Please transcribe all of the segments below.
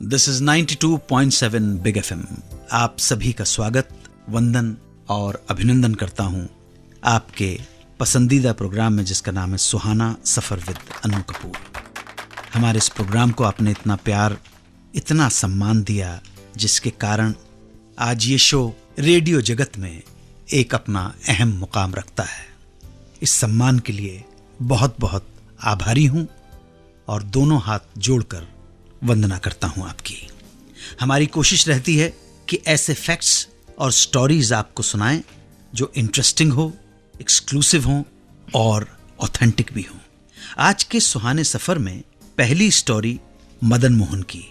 This is 92.7 big FM. आप सभी का स्वागत, वंदन और अभिनंदन करता हूं आपके पसंदीदा प्रोग्राम में जिसका नाम है सुहाना सफर विद अनु कपूर। हमारे इस प्रोग्राम को आपने इतना प्यार, इतना सम्मान दिया, जिसके कारण आज ये शो रेडियो जगत में एक अपना अहम मुकाम रखता है। इस सम्मान के लिए बहुत बहुत आभारी हूं और दोनों हाथ जोड़कर वंदना करता हूं आपकी। हमारी कोशिश रहती है कि ऐसे फैक्ट्स और स्टोरीज आपको सुनाएं जो इंटरेस्टिंग हो, एक्सक्लूसिव हो और ऑथेंटिक भी हो। आज के सुहाने सफर में पहली स्टोरी मदन मोहन की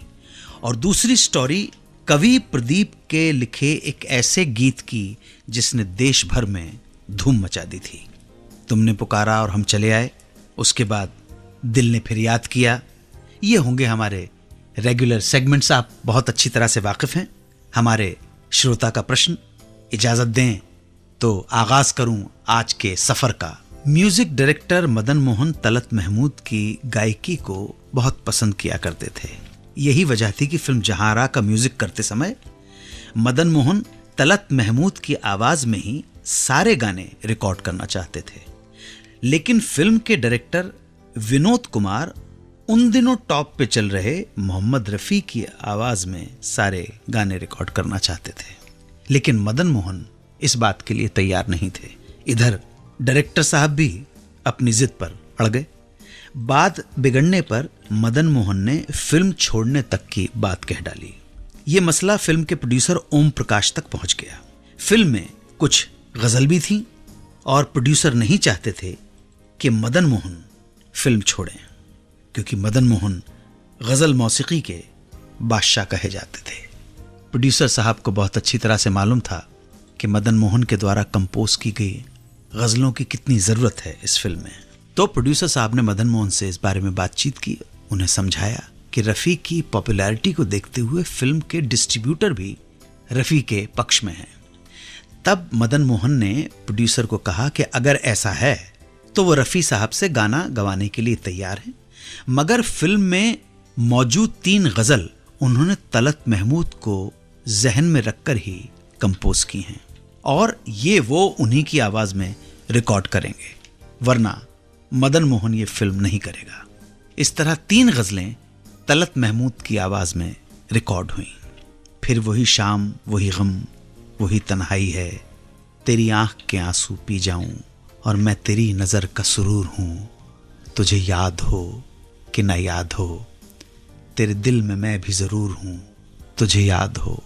और दूसरी स्टोरी कवि प्रदीप के लिखे एक ऐसे गीत की जिसने देश भर में धूम मचा दी थी। तुमने पुकारा और हम चले आए, उसके बाद दिल ने फिर याद किया। ये होंगे हमारे रेगुलर सेगमेंट्स, आप बहुत अच्छी तरह से वाकिफ हैं। हमारे श्रोता का प्रश्न, इजाजत दें तो आगाज करूं आज के सफर का। म्यूजिक डायरेक्टर मदन मोहन तलत महमूद की गायकी को बहुत पसंद किया करते थे। यही वजह थी कि फिल्म जहांरा का म्यूजिक करते समय मदन मोहन तलत महमूद की आवाज में ही सारे गाने रिकॉर्ड करना चाहते थे, लेकिन फिल्म के डायरेक्टर विनोद कुमार उन दिनों टॉप पे चल रहे मोहम्मद रफी की आवाज में सारे गाने रिकॉर्ड करना चाहते थे, लेकिन मदन मोहन इस बात के लिए तैयार नहीं थे। इधर डायरेक्टर साहब भी अपनी जिद पर अड़ गए। बात बिगड़ने पर मदन मोहन ने फिल्म छोड़ने तक की बात कह डाली। ये मसला फिल्म के प्रोड्यूसर ओम प्रकाश तक पहुंच गया। फिल्म में कुछ गजल भी थी और प्रोड्यूसर नहीं चाहते थे कि मदन मोहन फिल्म छोड़ें, क्योंकि मदन मोहन गजल मौसीकी के बादशाह कहे जाते थे। प्रोड्यूसर साहब को बहुत अच्छी तरह से मालूम था कि मदन मोहन के द्वारा कंपोज की गई गजलों की कितनी जरूरत है इस फिल्म में। तो प्रोड्यूसर साहब ने मदन मोहन से इस बारे में बातचीत की, उन्हें समझाया कि रफ़ी की पॉपुलैरिटी को देखते हुए फिल्म के डिस्ट्रीब्यूटर भी रफ़ी के पक्ष में हैं। तब मदन मोहन ने प्रोड्यूसर को कहा कि अगर ऐसा है तो वो रफ़ी साहब से गाना गवाने के लिए तैयार हैं, मगर फिल्म में मौजूद 3 गजल उन्होंने तलत महमूद को जहन में रखकर ही कंपोज की हैं और ये वो उन्हीं की आवाज में रिकॉर्ड करेंगे, वरना मदन मोहन ये फिल्म नहीं करेगा। इस तरह 3 गजलें तलत महमूद की आवाज में रिकॉर्ड हुई। फिर वही शाम, वही गम, वही तन्हाई है, तेरी आंख के आंसू पी जाऊं और मैं तेरी नजर का सुरूर हूं, तुझे याद हो कि ना याद हो, तेरे दिल में मैं भी जरूर हूं, तुझे याद हो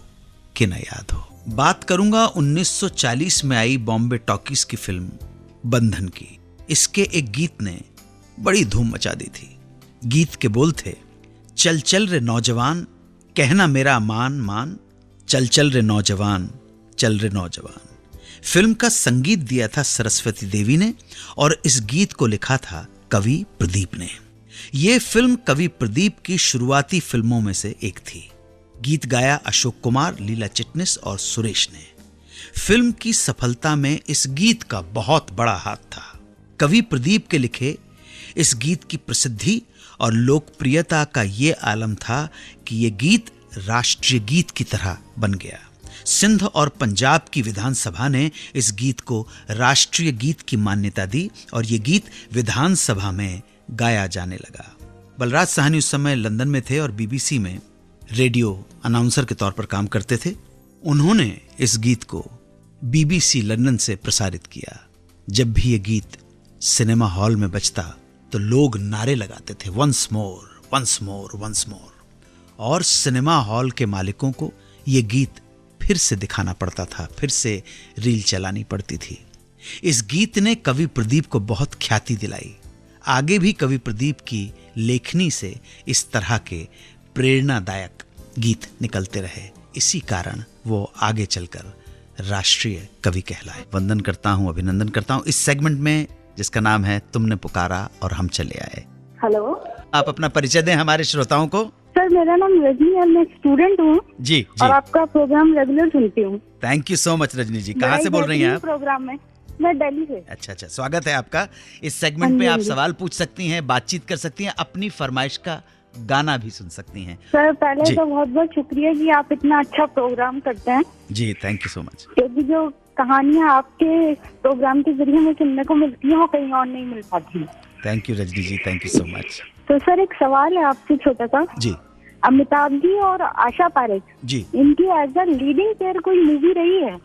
कि ना याद हो। बात करूंगा 1940 में आई बॉम्बे टॉकीज की फिल्म बंधन की। इसके एक गीत ने बड़ी धूम मचा दी थी। गीत के बोल थे, चल चल रे नौजवान कहना मेरा मान मान, चल चल रे नौजवान, चल रे नौजवान। फिल्म का संगीत दिया था सरस्वती देवी ने और इस गीत को लिखा था कवि प्रदीप ने। यह फिल्म कवि प्रदीप की शुरुआती फिल्मों में से एक थी। गीत गाया अशोक कुमार, लीला चिटनिस और सुरेश ने। फिल्म की सफलता में इस गीत का बहुत बड़ा हाथ था। कवि प्रदीप के लिखे इस गीत की प्रसिद्धि और लोकप्रियता का यह आलम था कि यह गीत राष्ट्रीय गीत की तरह बन गया। सिंध और पंजाब की विधानसभा ने इस गीत को राष्ट्रीय गीत की मान्यता दी और यह गीत विधानसभा में गाया जाने लगा। बलराज साहनी उस समय लंदन में थे और बीबीसी में रेडियो अनाउंसर के तौर पर काम करते थे। उन्होंने इस गीत को बीबीसी लंदन से प्रसारित किया। जब भी यह गीत सिनेमा हॉल में बजता तो लोग नारे लगाते थे, once more, once more, once more. और सिनेमा हॉल के मालिकों को यह गीत फिर से दिखाना पड़ता था, फिर से रील चलानी पड़ती थी। इस गीत ने कवि प्रदीप को बहुत ख्याति दिलाई। आगे भी कवि प्रदीप की लेखनी से इस तरह के प्रेरणादायक गीत निकलते रहे। इसी कारण वो आगे चलकर राष्ट्रीय कवि कहलाए। वंदन करता हूँ, अभिनंदन करता हूँ इस सेगमेंट में जिसका नाम है तुमने पुकारा और हम चले आए। हेलो, आप अपना परिचय दें हमारे श्रोताओं को। सर मेरा नाम रजनी है, मैं स्टूडेंट हूँ जी और आपका प्रोग्राम रेगुलर सुनती हूँ। Thank you so much Rajni ji. कहाँ से बोल रही हैं आप? प्रोग्राम में मैं दिल्ली से। अच्छा, स्वागत है आपका। इस सेगमेंट में आप सवाल पूछ सकती हैं, बातचीत कर सकती हैं, अपनी फरमाइश का गाना भी सुन सकती हैं। सर पहले जी। तो बहुत बहुत शुक्रिया कि आप इतना अच्छा प्रोग्राम करते हैं, जी, थैंक यू सो मच। क्योंकि जो कहानियाँ आपके प्रोग्राम के जरिए हमें सुनने को मिलती हैं वो कहीं और नहीं मिल पाती। Thank you Rajni ji, thank you so much. तो सर एक सवाल है आपसे छोटा सा। जी अमिताभ जी और आशा पारेख, जी। इनकी एज अ लीडिंग पेयर कोई मूवी रही है?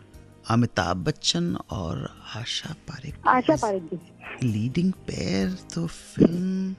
अमिताभ बच्चन और आशा पारेख आशा पारेख जी। लीडिंग पेयर तो फिल्म,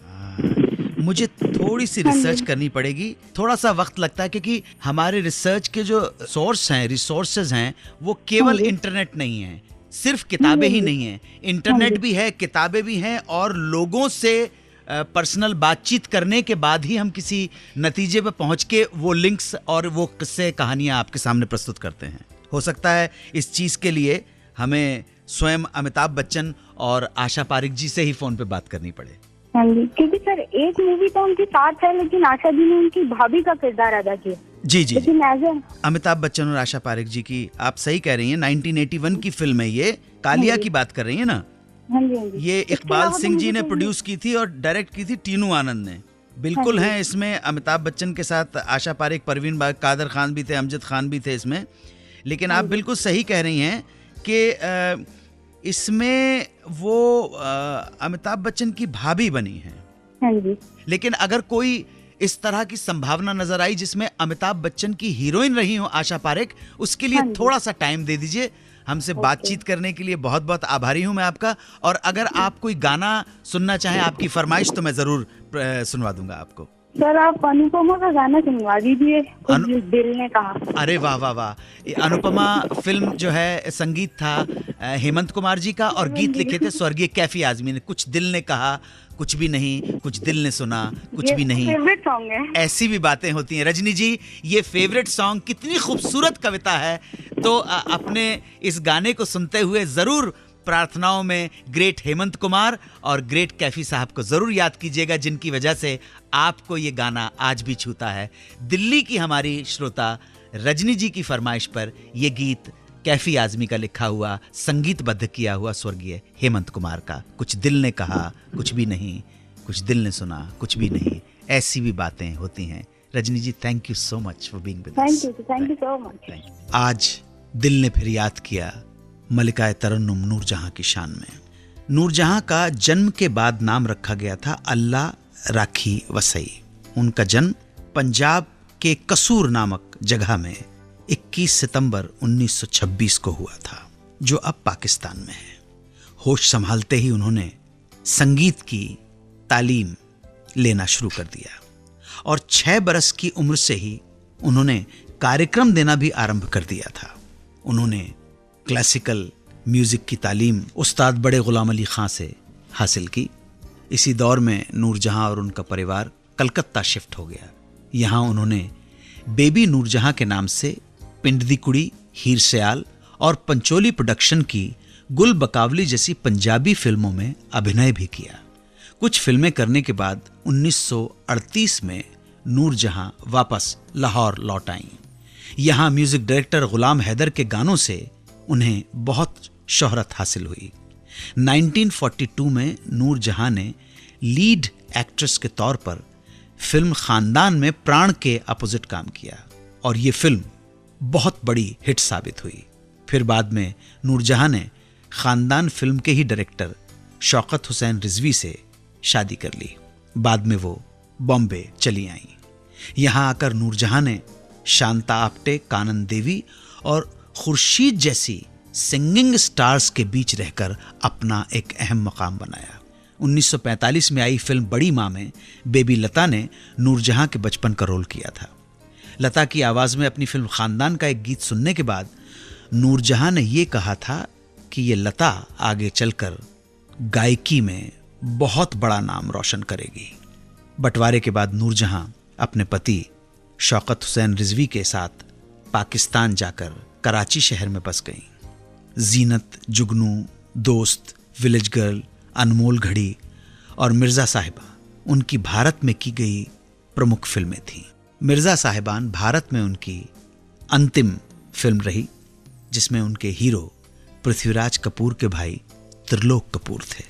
मुझे थोड़ी सी हाँ जी। रिसर्च करनी पड़ेगी, थोड़ा सा वक्त लगता है, क्योंकि हमारे रिसर्च के जो सोर्स हैं, रिसोर्सेज हैं, वो केवल हाँ जी। इंटरनेट नहीं है, सिर्फ किताबें ही हाँ जी। नहीं है, इंटरनेट हाँ जी। भी है, किताबें भी हैं, और लोगों से पर्सनल बातचीत करने के बाद ही हम किसी नतीजे पर पहुंच के वो लिंक्स और वो किस्से कहानियां आपके सामने प्रस्तुत करते हैं। हो सकता है इस चीज के लिए हमें स्वयं अमिताभ बच्चन और आशा पारेख जी से ही फोन पे बात करनी पड़े। हाँ जी, क्योंकि सर एक मूवी तो उनकी साथ है, लेकिन आशा जी ने उनकी भाभी का किरदार अदा किया। जी जी, लेकिन एज ए अमिताभ बच्चन और आशा पारेख जी की आप सही कह रही हैं, 1981 की फिल्म है ये, कालिया की बात कर रही हैं ना? हाँ जी हाँ जी। ये इसके इकबाल अलावा तो सिंह जी मुझे ने कोई- प्रोड्यूस की थी और डायरेक्ट की थी टीनू आनंद ने। बिल्कुल हाँ जी। हैं इसमें अमिताभ बच्चन के साथ आशा पारेख, परवीन कादर खान भी थे, अमजद खान भी थे इसमें। लेकिन आप बिल्कुल सही कह रही हैं कि इसमें वो अमिताभ बच्चन की भाभी बनी हैं। हाँ जी। लेकिन अगर कोई इस तरह की संभावना नजर आई जिसमें अमिताभ बच्चन की हीरोइन रही हो आशा पारेख, उसके लिए हाँ जी। थोड़ा सा टाइम दे दीजिए। हमसे बातचीत करने के लिए बहुत बहुत आभारी हूं मैं आपका। और अगर आप कोई गाना सुनना चाहें, आपकी फरमाइश, तो मैं जरूर सुनवा दूंगा आपको। सर आप अनुपमा का गाना सुनवा दीजिए, कुछ दिल ने कहा। अरे वाह वाह वाह, ये अनुपमा फिल्म जो है, संगीत था हेमंत कुमार जी का और गीत लिखे थे स्वर्गीय कैफी आजमी ने। कुछ दिल ने कहा, कुछ भी नहीं, कुछ दिल ने सुना, कुछ ये भी नहीं, फेवरेट सॉन्ग है। ऐसी भी बातें होती हैं। रजनी जी, ये फेवरेट सॉन्ग कितनी खूबसूरत कविता है। तो अपने इस गाने को सुनते हुए जरूर प्रार्थनाओं में ग्रेट हेमंत कुमार और ग्रेट कैफी साहब को जरूर याद कीजिएगा, जिनकी वजह से आपको ये गाना आज भी छूता है। दिल्ली की हमारी श्रोता रजनी जी की फरमाइश पर ये गीत कैफी आजमी का लिखा हुआ, संगीतबद्ध किया हुआ स्वर्गीय हेमंत कुमार का, कुछ दिल ने कहा, कुछ भी नहीं, कुछ दिल ने सुना, कुछ भी नहीं, ऐसी भी बातें होती हैं। Rajni ji, thank you so much for being with us. Thank you so much. आज दिल ने फिर याद किया मलिकाए तरन्नुम नूरजहां की शान में। नूरजहां का जन्म के बाद नाम रखा गया था अल्लाह राखी वसई। उनका जन्म पंजाब के कसूर नामक जगह में 21 सितंबर 1926 को हुआ था, जो अब पाकिस्तान में है। होश संभालते ही उन्होंने संगीत की तालीम लेना शुरू कर दिया और 6 बरस की उम्र से ही उन्होंने कार्यक्रम देना भी आरंभ कर दिया था। उन्होंने क्लासिकल म्यूजिक की तालीम उस्ताद बड़े गुलाम अली खां से हासिल की। इसी दौर में नूरजहां और उनका परिवार कलकत्ता शिफ्ट हो गया। यहाँ उन्होंने बेबी नूरजहां के नाम से पिंड दी कुड़ी, हीर सयाल और पंचोली प्रोडक्शन की गुल बकावली जैसी पंजाबी फिल्मों में अभिनय भी किया। कुछ फिल्में करने के बाद 1938 में नूरजहां वापस लाहौर लौट आईं। यहाँ म्यूजिक डायरेक्टर गुलाम हैदर के गानों से उन्हें बहुत शोहरत हासिल हुई। 1942 में नूरजहां ने लीड एक्ट्रेस के तौर पर फिल्म खानदान में प्राण के अपोजिट काम किया और ये फिल्म बहुत बड़ी हिट साबित हुई। फिर बाद में नूरजहां ने खानदान फिल्म के ही डायरेक्टर शौकत हुसैन रिजवी से शादी कर ली। बाद में वो बॉम्बे चली आईं। यहाँ आकर नूरजहां ने शांता आप्टे, कानन देवी और खुर्शीद जैसी सिंगिंग स्टार्स के बीच रहकर अपना एक अहम मकाम बनाया। 1945 में आई फिल्म बड़ी माँ में बेबी लता ने नूरजहां के बचपन का रोल किया था। लता की आवाज में अपनी फिल्म खानदान का एक गीत सुनने के बाद नूरजहां ने यह कहा था कि ये लता आगे चलकर गायकी में बहुत बड़ा नाम रोशन करेगी। बंटवारे के बाद नूरजहां अपने पति शौकत हुसैन रिजवी के साथ पाकिस्तान जाकर कराची शहर में बस गईं। जीनत, जुगनू, दोस्त, विलेज गर्ल, अनमोल घड़ी और मिर्जा साहिबा उनकी भारत में की गई प्रमुख फिल्में थीं। मिर्जा साहिबान भारत में उनकी अंतिम फिल्म रही, जिसमें उनके हीरो पृथ्वीराज कपूर के भाई त्रिलोक कपूर थे।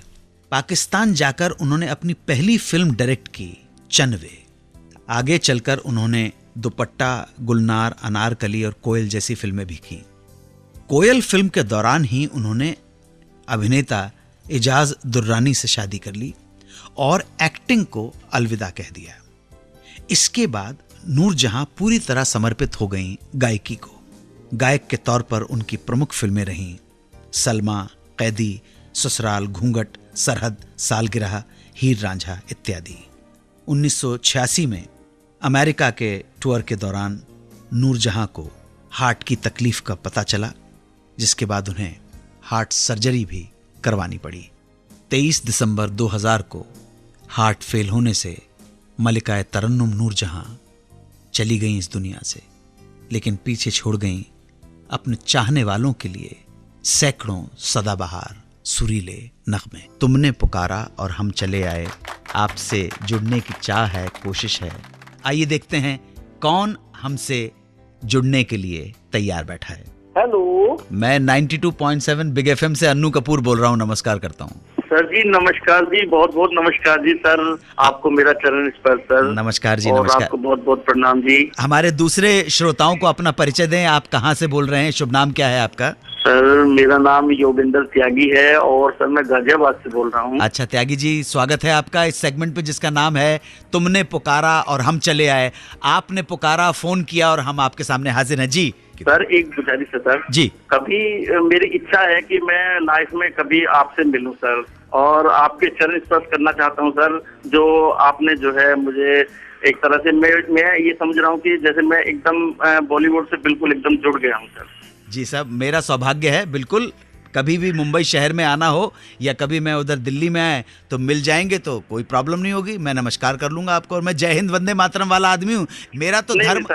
पाकिस्तान जाकर उन्होंने अपनी पहली फिल्म डायरेक्ट की, चनवे। आगे चलकर उन्होंने दुपट्टा, गुलनार, अनारकली और कोयल जैसी फिल्में भी की। कोयल फिल्म के दौरान ही उन्होंने अभिनेता एजाज दुर्रानी से शादी कर ली और एक्टिंग को अलविदा कह दिया। इसके बाद नूरजहां पूरी तरह समर्पित हो गईं गायकी को। गायक के तौर पर उनकी प्रमुख फिल्में रहीं सलमा, कैदी, ससुराल, घूंघट, सरहद, सालगिरह, हीर रांझा इत्यादि। 1986 में अमेरिका के टूर के दौरान नूरजहां को हार्ट की तकलीफ का पता चला, जिसके बाद उन्हें हार्ट सर्जरी भी करवानी पड़ी। 23 दिसंबर 2000 को हार्ट फेल होने से मलिका तरन्नुम नूरजहां चली गईं इस दुनिया से, लेकिन पीछे छोड़ गईं अपने चाहने वालों के लिए सैकड़ों सदाबहार सुरीले नगमे। तुमने पुकारा और हम चले आए, आपसे जुड़ने की चाह है, कोशिश है। आइए देखते हैं कौन हमसे जुड़ने के लिए तैयार बैठा है। हेलो, मैं 92.7 बिग एफएम से अन्नू कपूर बोल रहा हूँ। नमस्कार करता हूँ सर जी। नमस्कार जी, बहुत बहुत नमस्कार जी सर। आपको मेरा चरण स्पर्श सर। नमस्कार जी। और नमस्कार। आपको बहुत बहुत प्रणाम जी। हमारे दूसरे श्रोताओं को अपना परिचय दें, आप कहाँ से बोल रहे हैं, शुभ नाम क्या है आपका? सर मेरा नाम योगेंद्र त्यागी है और सर मैं गाजियाबाद से बोल रहा हूँ। अच्छा त्यागी जी, स्वागत है आपका इस सेगमेंट पे जिसका नाम है तुमने पुकारा और हम चले आए। आपने पुकारा, फोन किया और हम आपके सामने हाजिर हैं जी। सर एक गुजारिश है सर जी। कभी मेरी इच्छा है कि मैं लाइफ में कभी आपसे मिलूं सर, और आपके चरण स्पर्श करना चाहता हूं सर। जो आपने जो है मुझे एक तरह से मैं ये समझ रहा हूं कि जैसे मैं एकदम बॉलीवुड से बिल्कुल एकदम जुड़ गया हूं सर। जी साहब, मेरा सौभाग्य है। बिल्कुल, कभी भी मुंबई शहर में आना हो या कभी मैं उधर दिल्ली में आए तो मिल जाएंगे, तो कोई प्रॉब्लम नहीं होगी। मैं नमस्कार कर लूंगा आपको। और मैं जय हिंद वंदे मातरम वाला आदमी हूँ। मेरा तो धर्म,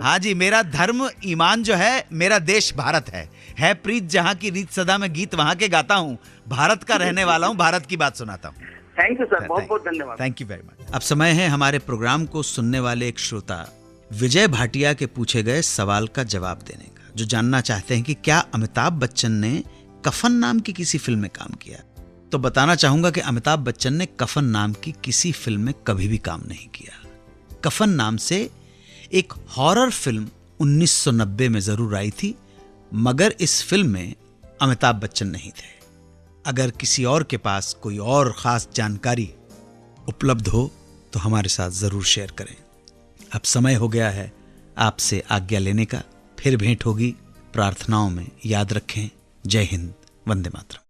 हाँ जी, मेरा धर्म ईमान जो है, मेरा देश भारत है प्रीत जहाँ की रीत सदा मैं गीत वहाँ के गाता हूँ। भारत का रहने वाला हूँ, भारत की बात सुनाता हूँ। थैंक यू सर, बहुत बहुत धन्यवाद। Thank you very much. अब समय है हमारे प्रोग्राम को सुनने वाले एक श्रोता विजय भाटिया के पूछे गए सवाल का जवाब देने का, जो जानना चाहते हैं कि क्या अमिताभ बच्चन ने कफन नाम की किसी फिल्म में काम किया। तो बताना चाहूंगा कि अमिताभ बच्चन ने कफन नाम की किसी फिल्म में कभी भी काम नहीं किया। कफन नाम से एक हॉरर फिल्म 1990 में जरूर आई थी, मगर इस फिल्म में अमिताभ बच्चन नहीं थे। अगर किसी और के पास कोई और खास जानकारी उपलब्ध हो तो हमारे साथ जरूर शेयर करें। अब समय हो गया है आपसे आज्ञा लेने का। फिर भेंट होगी प्रार्थनाओं में। याद रखें, जय हिंद, वंदे मातरम।